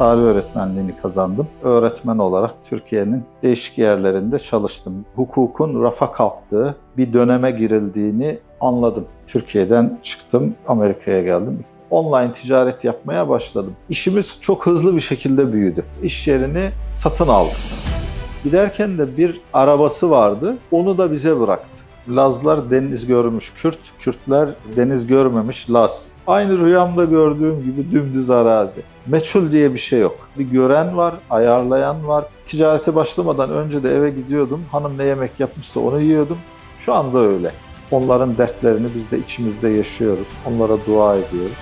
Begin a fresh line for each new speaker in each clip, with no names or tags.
tarih öğretmenliğini kazandım. Öğretmen olarak Türkiye'nin değişik yerlerinde çalıştım. Hukukun rafa kalktığı bir döneme girildiğini anladım. Türkiye'den çıktım, Amerika'ya geldim. Online ticaret yapmaya başladım. İşimiz çok hızlı bir şekilde büyüdü. İş yerini satın aldık. Giderken de bir arabası vardı, onu da bize bıraktı. Lazlar deniz görmüş Kürt, Kürtler deniz görmemiş Laz. Aynı rüyamda gördüğüm gibi dümdüz arazi. Meçhul diye bir şey yok. Bir gören var, ayarlayan var. Ticarete başlamadan önce de eve gidiyordum. Hanım ne yemek yapmışsa onu yiyordum. Şu anda öyle. Onların dertlerini biz de içimizde yaşıyoruz. Onlara dua ediyoruz.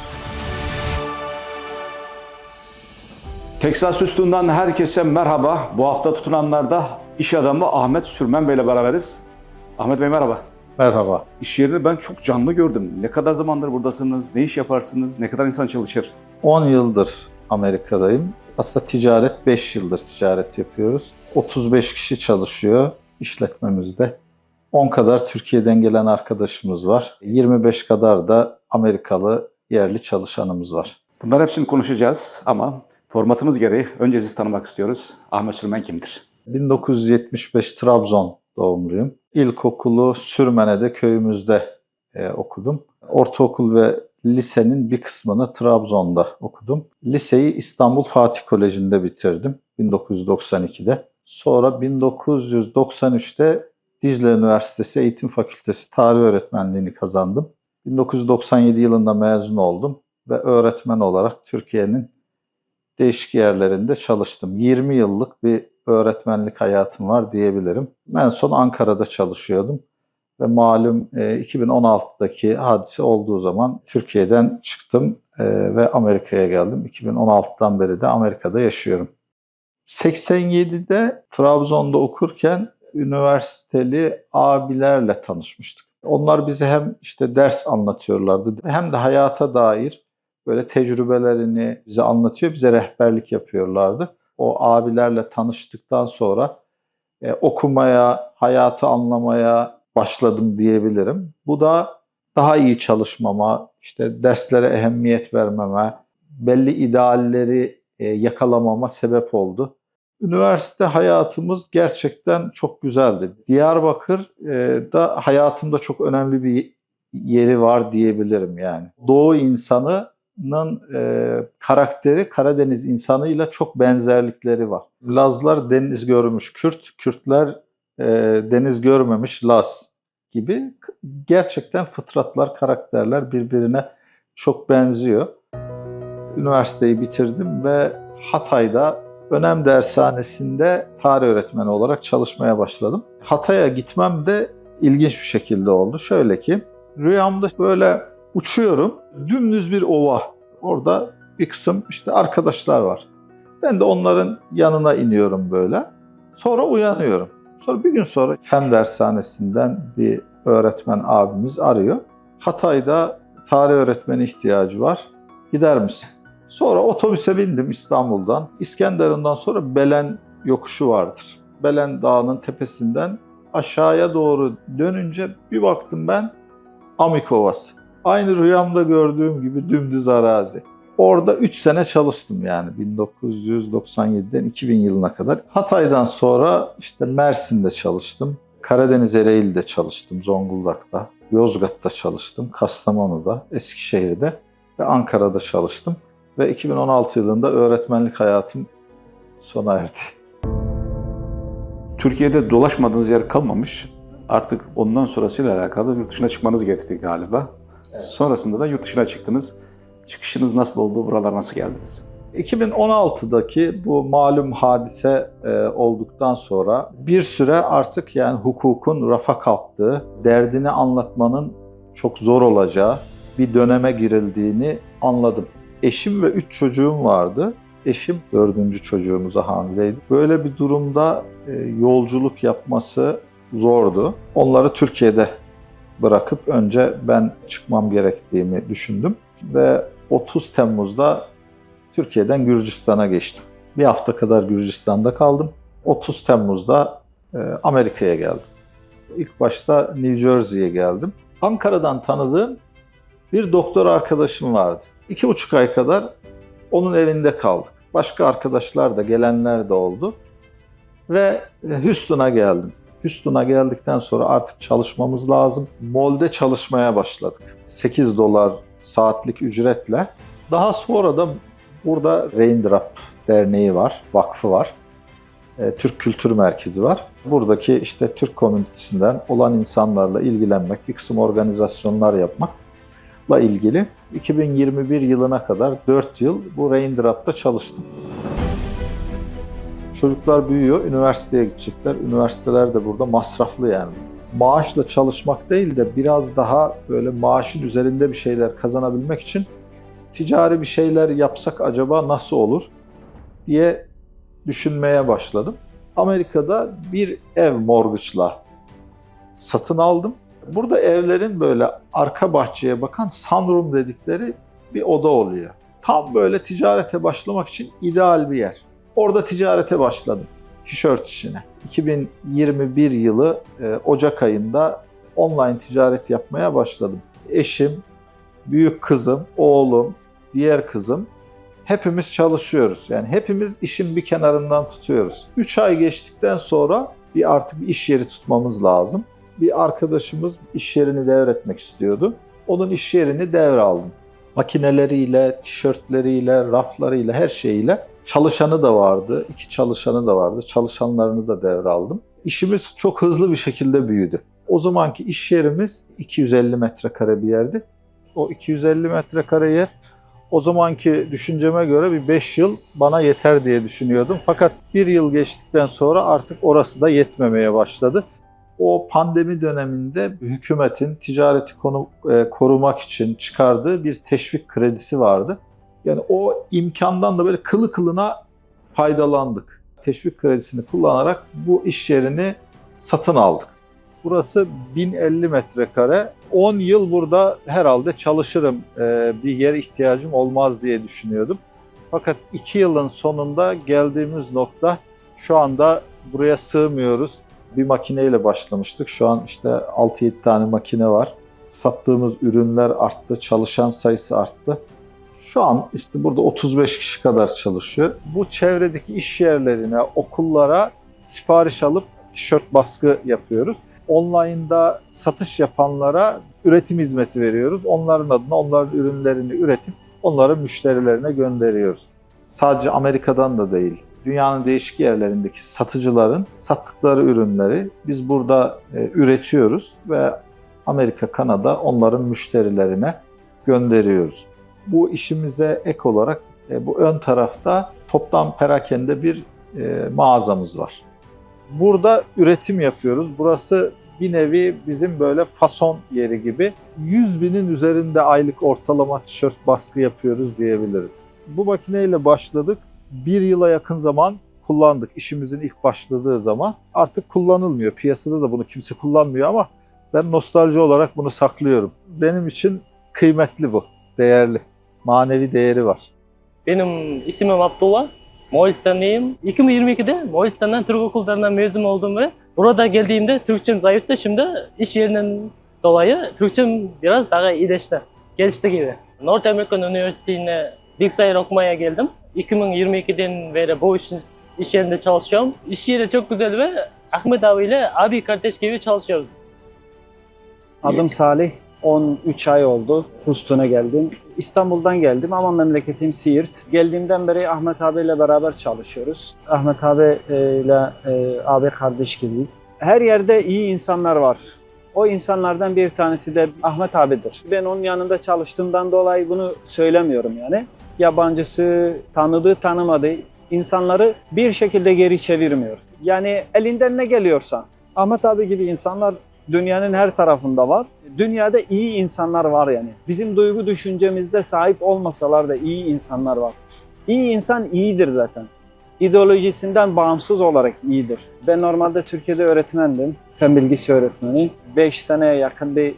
Teksas Üstünden herkese merhaba. Bu hafta tutunanlarda iş adamı Ahmet Sürmen Bey ile beraberiz. Ahmet Bey merhaba.
Merhaba.
İş yerini ben çok canlı gördüm. Ne kadar zamandır buradasınız? Ne iş yaparsınız? Ne kadar insan çalışır?
10 yıldır Amerika'dayım. Aslında ticaret 5 yıldır ticaret yapıyoruz. 35 kişi çalışıyor işletmemizde. 10 kadar Türkiye'den gelen arkadaşımız var. 25 kadar da Amerikalı yerli çalışanımız var.
Bunların hepsini konuşacağız ama formatımız gereği önce sizi tanımak istiyoruz. Ahmet Sürmen kimdir?
1975 Trabzon doğumluyum. İlkokulu Sürmene'de köyümüzde okudum. Ortaokul ve lisenin bir kısmını Trabzon'da okudum. Liseyi İstanbul Fatih Koleji'nde bitirdim 1992'de. Sonra 1993'te Dicle Üniversitesi Eğitim Fakültesi Tarih Öğretmenliğini kazandım. 1997 yılında mezun oldum ve öğretmen olarak Türkiye'nin değişik yerlerinde çalıştım. 20 yıllık bir öğretmenlik hayatım var diyebilirim. En son Ankara'da çalışıyordum. Ve malum 2016'daki hadise olduğu zaman Türkiye'den çıktım ve Amerika'ya geldim. 2016'dan beri de Amerika'da yaşıyorum. 87'de Trabzon'da okurken üniversiteli abilerle tanışmıştık. Onlar bize hem işte ders anlatıyorlardı hem de hayata dair böyle tecrübelerini bize anlatıyor, bize rehberlik yapıyorlardı. O abilerle tanıştıktan sonra okumaya, hayatı anlamaya başladım diyebilirim. Bu da daha iyi çalışmama, işte derslere ehemmiyet vermeme, belli idealleri yakalamama sebep oldu. Üniversite hayatımız gerçekten çok güzeldi. Diyarbakır'da hayatımda çok önemli bir yeri var diyebilirim yani. Doğu insanının karakteri Karadeniz insanıyla çok benzerlikleri var. Lazlar deniz görmüş Kürt, Kürtler deniz görmemiş Laz gibi gerçekten fıtratlar, karakterler birbirine çok benziyor. Üniversiteyi bitirdim ve Hatay'da Önem Dershanesi'nde tarih öğretmeni olarak çalışmaya başladım. Hatay'a gitmem de ilginç bir şekilde oldu. Şöyle ki, rüyamda böyle uçuyorum, dümdüz bir ova. Orada bir kısım işte arkadaşlar var. Ben de onların yanına iniyorum böyle. Sonra uyanıyorum. Sonra bir gün sonra Fen Dershanesi'nden bir öğretmen abimiz arıyor. Hatay'da tarih öğretmeni ihtiyacı var. Gider misin? Sonra otobüse bindim İstanbul'dan. İskenderun'dan sonra Belen yokuşu vardır. Belen Dağı'nın tepesinden aşağıya doğru dönünce bir baktım ben Amik Ovası. Aynı rüyamda gördüğüm gibi dümdüz arazi. Orada 3 sene çalıştım yani 1997'den 2000 yılına kadar. Hatay'dan sonra işte Mersin'de çalıştım. Karadeniz Ereğli'de çalıştım, Zonguldak'ta. Yozgat'ta çalıştım, Kastamonu'da, Eskişehir'de ve Ankara'da çalıştım. Ve 2016 yılında öğretmenlik hayatım sona erdi.
Türkiye'de dolaşmadığınız yer kalmamış. Artık ondan sonrasıyla alakalı yurt dışına çıkmanız gerekti galiba. Evet. Sonrasında da yurt dışına çıktınız. Çıkışınız nasıl oldu? Buralar nasıl geldiniz?
2016'daki bu malum hadise olduktan sonra bir süre artık yani hukukun rafa kalktığı, derdini anlatmanın çok zor olacağı bir döneme girildiğini anladım. Eşim ve 3 çocuğum vardı. Eşim 4. çocuğumuza hamileydi. Böyle bir durumda yolculuk yapması zordu. Onları Türkiye'de bırakıp önce ben çıkmam gerektiğini düşündüm. Ve 30 Temmuz'da Türkiye'den Gürcistan'a geçtim. Bir hafta kadar Gürcistan'da kaldım. 30 Temmuz'da Amerika'ya geldim. İlk başta New Jersey'ye geldim. Ankara'dan tanıdığım bir doktor arkadaşım vardı. 2,5 ay kadar onun evinde kaldık. Başka arkadaşlar da, gelenler de oldu. Ve Houston'a geldim. Houston'a geldikten sonra artık çalışmamız lazım. Mol'de çalışmaya başladık. $8 saatlik ücretle. Daha sonra da burada Raindrop Derneği var, vakfı var. Türk Kültür Merkezi var. Buradaki işte Türk komünitesinden olan insanlarla ilgilenmek, bir kısım organizasyonlar yapmakla ilgili 2021 yılına kadar 4 yıl bu Raindrop'ta çalıştım. Çocuklar büyüyor, üniversiteye gidecekler. Üniversiteler de burada masraflı yani. Maaşla çalışmak değil de biraz daha böyle maaşın üzerinde bir şeyler kazanabilmek için ticari bir şeyler yapsak acaba nasıl olur diye düşünmeye başladım. Amerika'da bir ev mortgage'la satın aldım. Burada evlerin böyle arka bahçeye bakan sunroom dedikleri bir oda oluyor. Tam böyle ticarete başlamak için ideal bir yer. Orada ticarete başladım, tişört işine. 2021 yılı Ocak ayında online ticaret yapmaya başladım. Eşim, büyük kızım, oğlum, diğer kızım hepimiz çalışıyoruz. Yani hepimiz işin bir kenarından tutuyoruz. 3 ay geçtikten sonra artık bir iş yeri tutmamız lazım. Bir arkadaşımız iş yerini devretmek istiyordu. Onun iş yerini devraldım. Makineleriyle, tişörtleriyle, raflarıyla, her şeyiyle. Çalışanı da vardı, 2 çalışanı da vardı. Çalışanlarını da devraldım. İşimiz çok hızlı bir şekilde büyüdü. O zamanki iş yerimiz 250 metrekare bir yerdi. O 250 metrekare yer o zamanki düşünceme göre bir 5 yıl bana yeter diye düşünüyordum. Fakat 1 yıl geçtikten sonra artık orası da yetmemeye başladı. O pandemi döneminde hükümetin ticareti korumak için çıkardığı bir teşvik kredisi vardı. Yani o imkandan da böyle kılı kılına faydalandık. Teşvik kredisini kullanarak bu iş yerini satın aldık. Burası 1050 metrekare. 10 yıl burada herhalde çalışırım. Bir yer ihtiyacım olmaz diye düşünüyordum. Fakat 2 yılın sonunda geldiğimiz nokta, şu anda buraya sığmıyoruz. Bir makineyle başlamıştık. Şu an işte 6-7 tane makine var. Sattığımız ürünler arttı, çalışan sayısı arttı. Şu an işte burada 35 kişi kadar çalışıyor. Bu çevredeki iş yerlerine, okullara sipariş alıp tişört baskı yapıyoruz. Online'da satış yapanlara üretim hizmeti veriyoruz. Onların adına onların ürünlerini üretip onların müşterilerine gönderiyoruz. Sadece Amerika'dan da değil, dünyanın değişik yerlerindeki satıcıların sattıkları ürünleri biz burada üretiyoruz ve Amerika, Kanada onların müşterilerine gönderiyoruz. Bu işimize ek olarak bu ön tarafta toptan perakende bir mağazamız var. Burada üretim yapıyoruz. Burası bir nevi bizim böyle fason yeri gibi. 100.000'in üzerinde aylık ortalama tişört baskı yapıyoruz diyebiliriz. Bu makineyle başladık. 1 yıla yakın zaman kullandık. İşimizin ilk başladığı zaman. Artık kullanılmıyor. Piyasada da bunu kimse kullanmıyor ama ben nostalji olarak bunu saklıyorum. Benim için kıymetli bu, değerli. Manevi değeri var.
Benim ismim Abdullah. Moğolistanlıyım. 2022'de Moğolistan'dan Türk okullarından mezun oldum ve burada geldiğimde Türkçem zayıftı. Şimdi iş yerinden dolayı Türkçem biraz daha iyileşti. Gelişti gibi. North American Üniversitesi'ne bilgisayar okumaya geldim. 2022'den beri bu iş yerinde çalışıyorum. İş yeri çok güzel ve Ahmet abiyle abi kardeş gibi çalışıyoruz.
Adım Salih. 13 ay oldu. Houston'a geldim. İstanbul'dan geldim ama memleketim Siirt. Geldiğimden beri Ahmet abiyle beraber çalışıyoruz. Ahmet abiyle abi kardeş gibiyiz. Her yerde iyi insanlar var. O insanlardan bir tanesi de Ahmet abidir. Ben onun yanında çalıştığımdan dolayı bunu söylemiyorum yani. Yabancısı, tanıdığı tanımadığı insanları bir şekilde geri çevirmiyor. Yani elinden ne geliyorsa. Ahmet abi gibi insanlar dünyanın her tarafında var. Dünyada iyi insanlar var yani. Bizim duygu düşüncemizde sahip olmasalar da iyi insanlar var. İyi insan iyidir zaten. İdeolojisinden bağımsız olarak iyidir. Ben normalde Türkiye'de öğretmendim. Fen bilgisi öğretmeni. 5 seneye yakın bir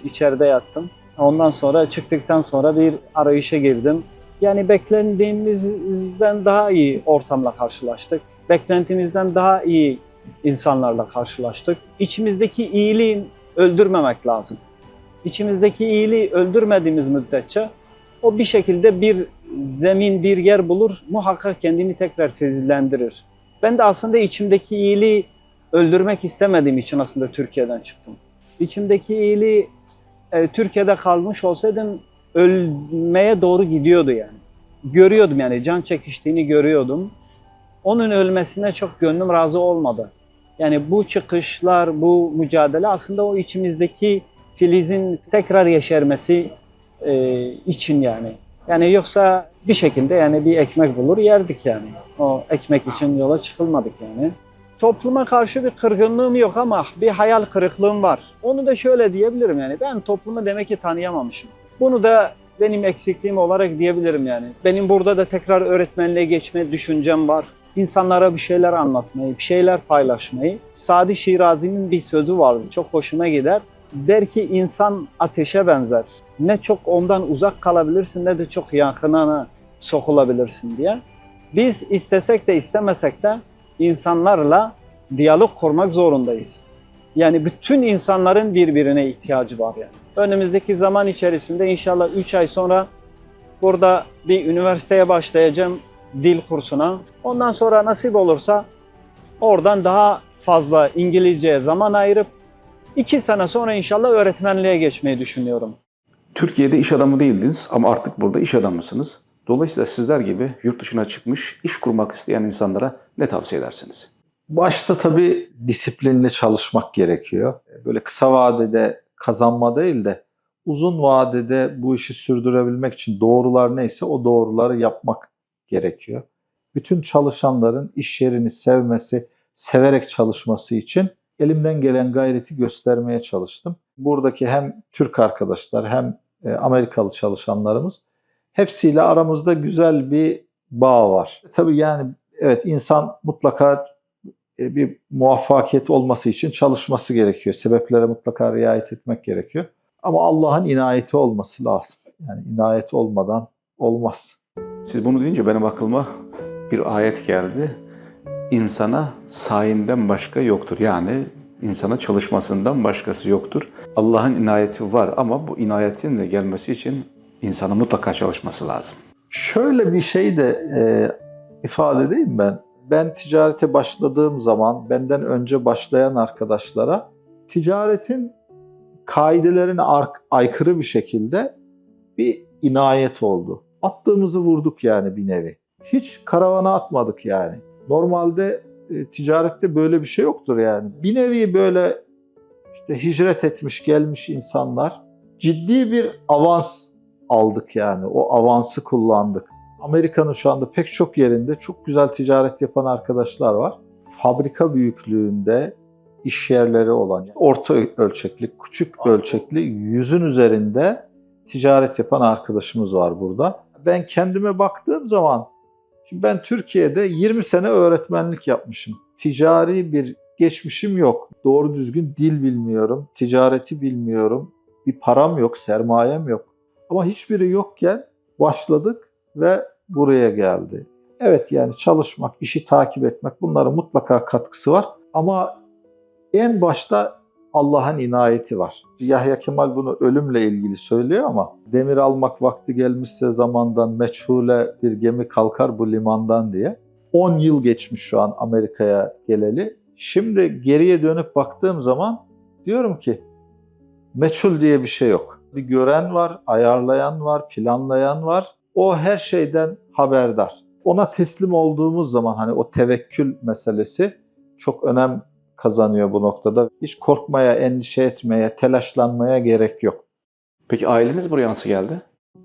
içeride yattım. Ondan sonra çıktıktan sonra bir arayışa girdim. Yani beklendiğimizden daha iyi ortamla karşılaştık. Beklentimizden daha iyi insanlarla karşılaştık. İçimizdeki iyiliği öldürmemek lazım. İçimizdeki iyiliği öldürmediğimiz müddetçe o bir şekilde bir zemin bir yer bulur, muhakkak kendini tekrar filizlendirir. Ben de aslında içimdeki iyiliği öldürmek istemediğim için aslında Türkiye'den çıktım. İçimdeki iyiliği Türkiye'de kalmış olsaydım ölmeye doğru gidiyordu yani. Görüyordum yani can çekiştiğini görüyordum. Onun ölmesine çok gönlüm razı olmadı. Yani bu çıkışlar, bu mücadele aslında o içimizdeki filizin tekrar yeşermesi için yani. Yani yoksa bir şekilde yani bir ekmek bulur yerdik yani. O ekmek için yola çıkılmadık yani. Topluma karşı bir kırgınlığım yok ama bir hayal kırıklığım var. Onu da şöyle diyebilirim yani. Ben toplumu demek ki tanıyamamışım. Bunu da benim eksikliğim olarak diyebilirim yani. Benim burada da tekrar öğretmenliğe geçme düşüncem var. İnsanlara bir şeyler anlatmayı, bir şeyler paylaşmayı. Sadi Şirazi'nin bir sözü vardı, çok hoşuma gider. Der ki insan ateşe benzer. Ne çok ondan uzak kalabilirsin ne de çok yakınına sokulabilirsin diye. Biz istesek de istemesek de insanlarla diyalog kurmak zorundayız. Yani bütün insanların birbirine ihtiyacı var yani. Önümüzdeki zaman içerisinde inşallah 3 ay sonra burada bir üniversiteye başlayacağım, dil kursuna. Ondan sonra nasip olursa oradan daha fazla İngilizceye zaman ayırıp 2 sene sonra inşallah öğretmenliğe geçmeyi düşünüyorum.
Türkiye'de iş adamı değildiniz ama artık burada iş adamısınız. Dolayısıyla sizler gibi yurt dışına çıkmış, iş kurmak isteyen insanlara ne tavsiye edersiniz?
Başta tabii disiplinli çalışmak gerekiyor. Böyle kısa vadede kazanma değil de uzun vadede bu işi sürdürebilmek için doğrular neyse o doğruları yapmak gerekiyor. Bütün çalışanların iş yerini sevmesi, severek çalışması için elimden gelen gayreti göstermeye çalıştım. Buradaki hem Türk arkadaşlar hem Amerikalı çalışanlarımız hepsiyle aramızda güzel bir bağ var. Tabii yani evet insan mutlaka bir muvaffakiyet olması için çalışması gerekiyor. Sebeplere mutlaka riayet etmek gerekiyor. Ama Allah'ın inayeti olması lazım. Yani inayet olmadan olmaz.
Siz bunu deyince benim aklıma bir ayet geldi. İnsana sayinden başka yoktur. Yani insana çalışmasından başkası yoktur. Allah'ın inayeti var ama bu inayetin de gelmesi için insanın mutlaka çalışması lazım.
Şöyle bir şey de ifade edeyim ben. Ben ticarete başladığım zaman benden önce başlayan arkadaşlara ticaretin kaidelerine aykırı bir şekilde bir inayet oldu. Attığımızı vurduk yani bir nevi. Hiç karavana atmadık yani. Normalde ticarette böyle bir şey yoktur yani. Bir nevi böyle işte hicret etmiş gelmiş insanlar ciddi bir avans aldık yani. O avansı kullandık. Amerika'nın şu anda pek çok yerinde çok güzel ticaret yapan arkadaşlar var. Fabrika büyüklüğünde iş yerleri olan, orta ölçekli, küçük ölçekli 100'ün üzerinde ticaret yapan arkadaşımız var burada. Ben kendime baktığım zaman, şimdi ben Türkiye'de 20 sene öğretmenlik yapmışım. Ticari bir geçmişim yok. Doğru düzgün dil bilmiyorum, ticareti bilmiyorum, bir param yok, sermayem yok. Ama hiçbiri yokken başladık ve buraya geldi. Evet yani çalışmak, işi takip etmek bunların mutlaka katkısı var. Ama en başta Allah'ın inayeti var. Yahya Kemal bunu ölümle ilgili söylüyor ama demir almak vakti gelmişse zamandan meçhule bir gemi kalkar bu limandan diye. 10 yıl geçmiş şu an Amerika'ya geleli. Şimdi geriye dönüp baktığım zaman diyorum ki meçhul diye bir şey yok. Bir gören var, ayarlayan var, planlayan var. O her şeyden haberdar. Ona teslim olduğumuz zaman hani o tevekkül meselesi çok önem kazanıyor bu noktada. Hiç korkmaya, endişe etmeye, telaşlanmaya gerek yok.
Peki aileniz buraya nasıl geldi?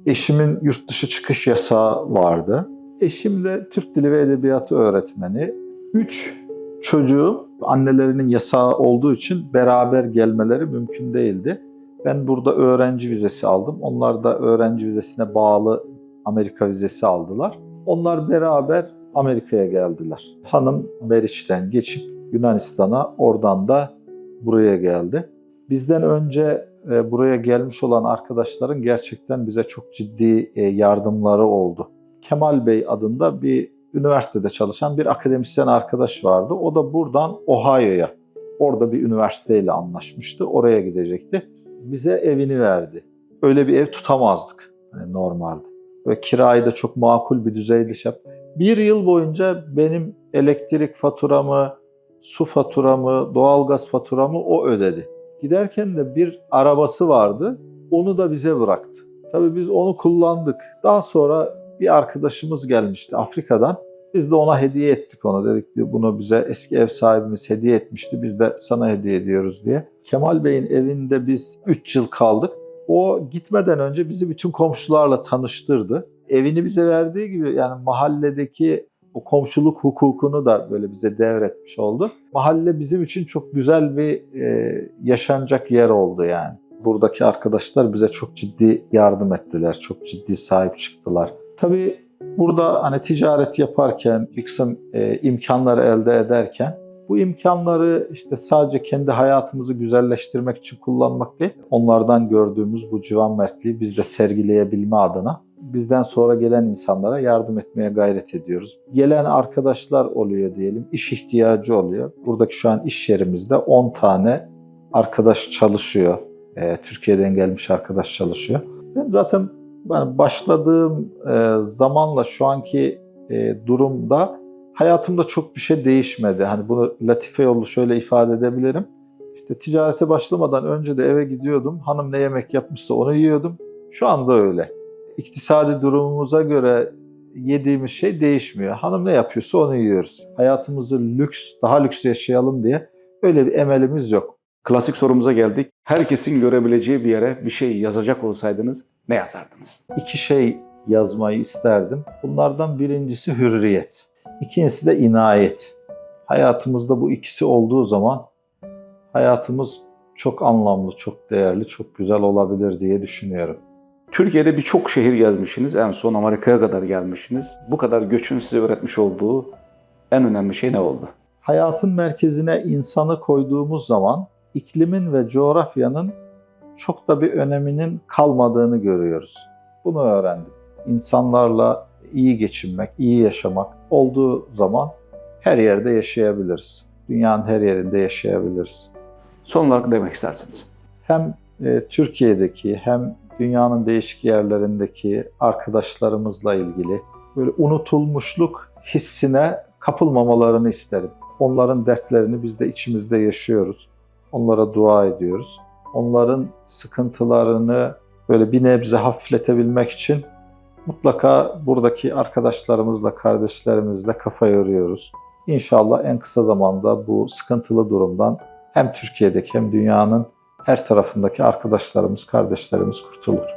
Eşimin yurt dışı çıkış yasağı vardı. Eşim de Türk Dili ve Edebiyatı öğretmeni. 3 çocuğum annelerinin yasağı olduğu için beraber gelmeleri mümkün değildi. Ben burada öğrenci vizesi aldım. Onlar da öğrenci vizesine bağlı Amerika vizesi aldılar. Onlar beraber Amerika'ya geldiler. Hanım Meriç'ten geçip Yunanistan'a, oradan da buraya geldi. Bizden önce buraya gelmiş olan arkadaşların gerçekten bize çok ciddi yardımları oldu. Kemal Bey adında bir üniversitede çalışan bir akademisyen arkadaş vardı. O da buradan Ohio'ya, orada bir üniversiteyle anlaşmıştı. Oraya gidecekti. Bize evini verdi. Öyle bir ev tutamazdık normalde. ve kirayı da çok makul bir düzeyde yap. Bir yıl boyunca benim elektrik faturamı, su faturamı, doğalgaz faturamı o ödedi. Giderken de bir arabası vardı, onu da bize bıraktı. Tabii biz onu kullandık. Daha sonra bir arkadaşımız gelmişti Afrika'dan. Biz de ona hediye ettik onu. Dedik ki bunu bize eski ev sahibimiz hediye etmişti. Biz de sana hediye ediyoruz diye. Kemal Bey'in evinde biz 3 yıl kaldık. O gitmeden önce bizi bütün komşularla tanıştırdı. Evini bize verdiği gibi yani mahalledeki o komşuluk hukukunu da böyle bize devretmiş oldu. Mahalle bizim için çok güzel bir yaşanacak yer oldu yani. Buradaki arkadaşlar bize çok ciddi yardım ettiler, çok ciddi sahip çıktılar. Tabii burada hani ticaret yaparken, bir kısım imkanları elde ederken bu imkanları işte sadece kendi hayatımızı güzelleştirmek için kullanmak değil, onlardan gördüğümüz bu civanmertliği biz de sergileyebilme adına bizden sonra gelen insanlara yardım etmeye gayret ediyoruz. Gelen arkadaşlar oluyor diyelim, iş ihtiyacı oluyor. Buradaki şu an iş yerimizde 10 tane arkadaş çalışıyor. Türkiye'den gelmiş arkadaş çalışıyor. Ben zaten başladığım zamanla şu anki durumda hayatımda çok bir şey değişmedi. Hani bunu latife yolu şöyle ifade edebilirim. İşte ticarete başlamadan önce de eve gidiyordum. Hanım ne yemek yapmışsa onu yiyordum. Şu anda öyle. İktisadi durumumuza göre yediğimiz şey değişmiyor. Hanım ne yapıyorsa onu yiyoruz. Hayatımızı daha lüks yaşayalım diye öyle bir emelimiz yok.
Klasik sorumuza geldik. Herkesin görebileceği bir yere bir şey yazacak olsaydınız ne yazardınız?
2 şey yazmayı isterdim. Bunlardan birincisi hürriyet. İkincisi de inayet. Hayatımızda bu ikisi olduğu zaman hayatımız çok anlamlı, çok değerli, çok güzel olabilir diye düşünüyorum.
Türkiye'de birçok şehir gezmişsiniz. En son Amerika'ya kadar gelmişsiniz. Bu kadar göçün size öğretmiş olduğu en önemli şey ne oldu?
Hayatın merkezine insanı koyduğumuz zaman iklimin ve coğrafyanın çok da bir öneminin kalmadığını görüyoruz. Bunu öğrendim. İnsanlarla iyi geçinmek, iyi yaşamak olduğu zaman her yerde yaşayabiliriz. Dünyanın her yerinde yaşayabiliriz.
Son olarak demek istersiniz.
Hem Türkiye'deki hem dünyanın değişik yerlerindeki arkadaşlarımızla ilgili böyle unutulmuşluk hissine kapılmamalarını isterim. Onların dertlerini biz de içimizde yaşıyoruz. Onlara dua ediyoruz. Onların sıkıntılarını böyle bir nebze hafifletebilmek için mutlaka buradaki arkadaşlarımızla, kardeşlerimizle kafa yoruyoruz. İnşallah en kısa zamanda bu sıkıntılı durumdan hem Türkiye'deki hem dünyanın her tarafındaki arkadaşlarımız, kardeşlerimiz kurtulur.